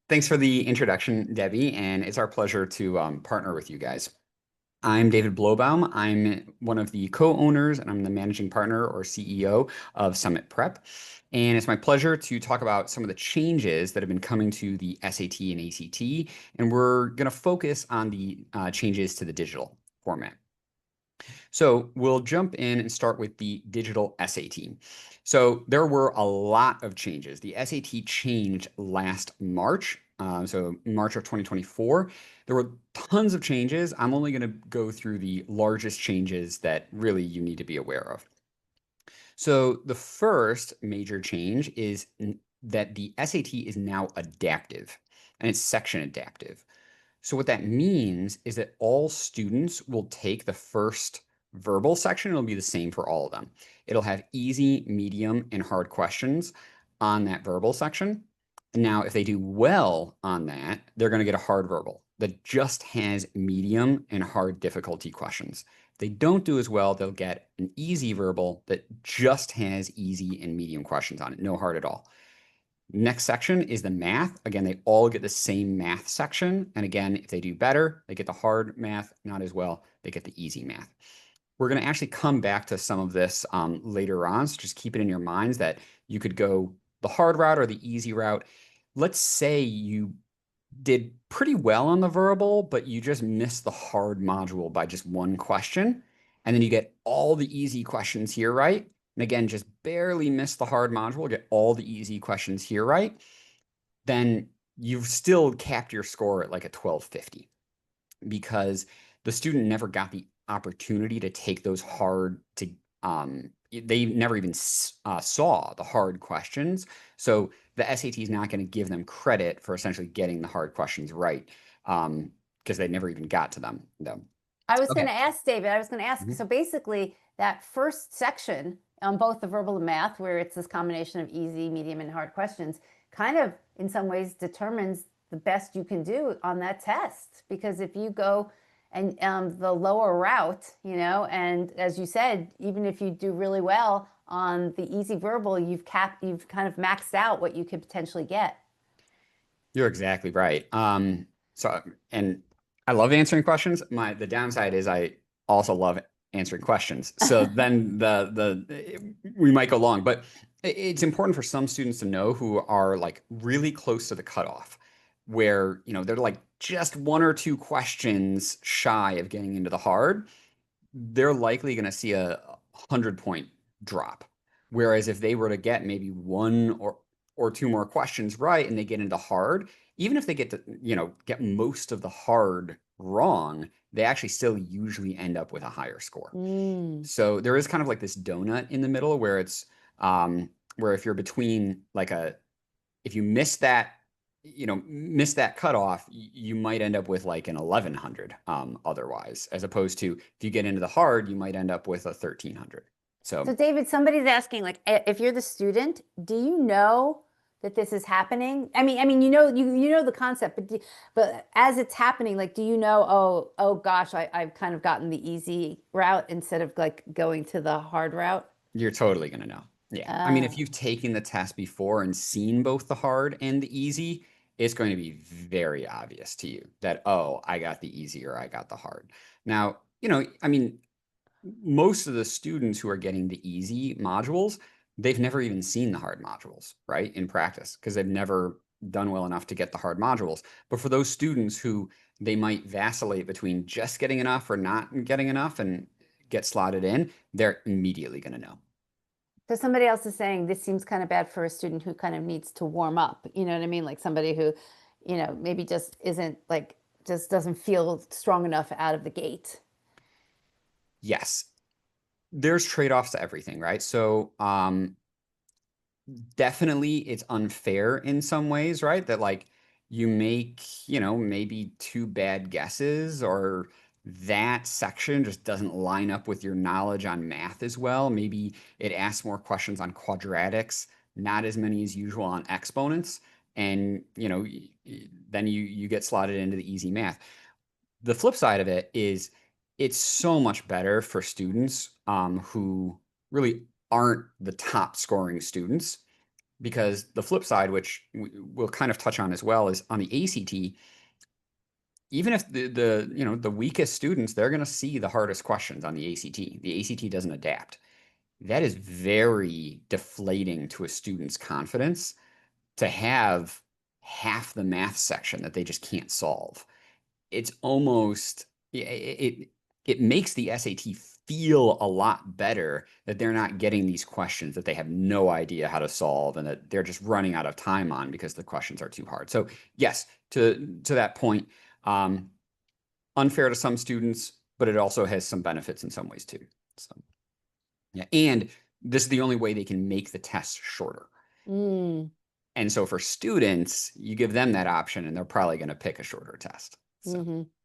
Thanks for the introduction, Debbie, and it's our pleasure to partner with you guys. I'm David Blowbaum. I'm one of the co-owners and I'm the managing partner or CEO of Summit Prep. And it's my pleasure to talk about some of the changes that have been coming to the SAT and ACT. And we're going to focus on the changes to the digital format. So we'll jump in and start with the digital SAT. So there were a lot of changes. The SAT changed last March, so March of 2024. There were tons of changes. I'm only going to go through the largest changes that really you need to be aware of. So the first major change is that the SAT is now adaptive and it's section adaptive. So what that means is that all students will take the first verbal section. It'll be the same for all of them. It'll have easy, medium, and hard questions on that verbal section. Now, if they do well on that, they're going to get a hard verbal that just has medium and hard difficulty questions. If they don't do as well, they'll get an easy verbal that just has easy and medium questions on it, no hard at all. Next section is the math. Again, they all get the same math section. And again, if they do better, they get the hard math, not as well, they get the easy math. We're going to actually come back to some of this later on. So just keep it in your minds that you could go the hard route or the easy route. Let's say you did pretty well on the verbal, but you just missed the hard module by just one question. And then you get all the easy questions here right. And again, just barely missed the hard module, get all the easy questions here right. Then you've still capped your score at like a 1250 because the student never got the opportunity to take those hard to they never even saw the hard questions. So the SAT is not going to give them credit for essentially getting the hard questions right because they never even got to them. Though. I was going Okay. to ask David, I was going to ask, Mhm. so basically that first section on both the verbal and math, where it's this combination of easy, medium, and hard questions, kind of in some ways determines the best you can do on that test. Because if you go and the lower route, and as you said, even if you do really well on the easy verbal, you've kind of maxed out what you could potentially get. You're exactly right. And I love answering questions. The downside is I also love answering questions. So then we might go long, but it's important for some students to know who are like really close to the cutoff, where they're like just one or two questions shy of getting into the hard. They're likely going to see a 100-point drop. Whereas if they were to get maybe one or two more questions right and they get into hard, even if they get to, get most of the hard wrong, they actually still usually end up with a higher score. Mm. So there is kind of like this donut in the middle where it's where if you're between like if you miss that cutoff, you might end up with like an 1100 otherwise, as opposed to if you get into the hard, you might end up with a 1300. So So David, somebody's asking, like, if you're the student, do you know that this is happening? I mean, you know the concept, but as it's happening, like, do you know, oh gosh, I've kind of gotten the easy route instead of like going to the hard route? you're totally going to know. Yeah. I mean, if Uh, you've taken the test before and seen both the hard and the easy, it's going to be very obvious to you that, oh, I got the easy or I got the hard. Now, I mean, most of the students who are getting the easy modules, they've never even seen the hard modules, right, in practice, because they've never done well enough to get the hard modules. But for those students who they might vacillate between just getting enough or not getting enough and get slotted in, they're immediately going to know. so somebody else is saying this seems kind of bad for a student who kind of needs to warm up. You know what I mean? Like somebody who, maybe just isn't like, just doesn't feel strong enough out of the gate. Yes, there's trade-offs to everything, right? So definitely it's unfair in some ways, right? That like you make, maybe two bad guesses or that section just doesn't line up with your knowledge on math as well. Maybe it asks more questions on quadratics, not as many as usual on exponents. And, then you get slotted into the easy math. The flip side of it is it's so much better for students who really aren't the top scoring students Because the flip side, which we'll kind of touch on as well, is on the ACT, even if the weakest students, they're going to see the hardest questions on the ACT. The ACT doesn't adapt. That is very deflating to a student's confidence to have half the math section that they just can't solve. It's almost it makes the SAT feel a lot better that they're not getting these questions that they have no idea how to solve and that they're just running out of time on because the questions are too hard. So yes, to that point, unfair to some students, but it also has some benefits in some ways too. So yeah, and this is the only way they can make the test shorter. Mm, And so for students, you give them that option and they're probably going to pick a shorter test. So. hmm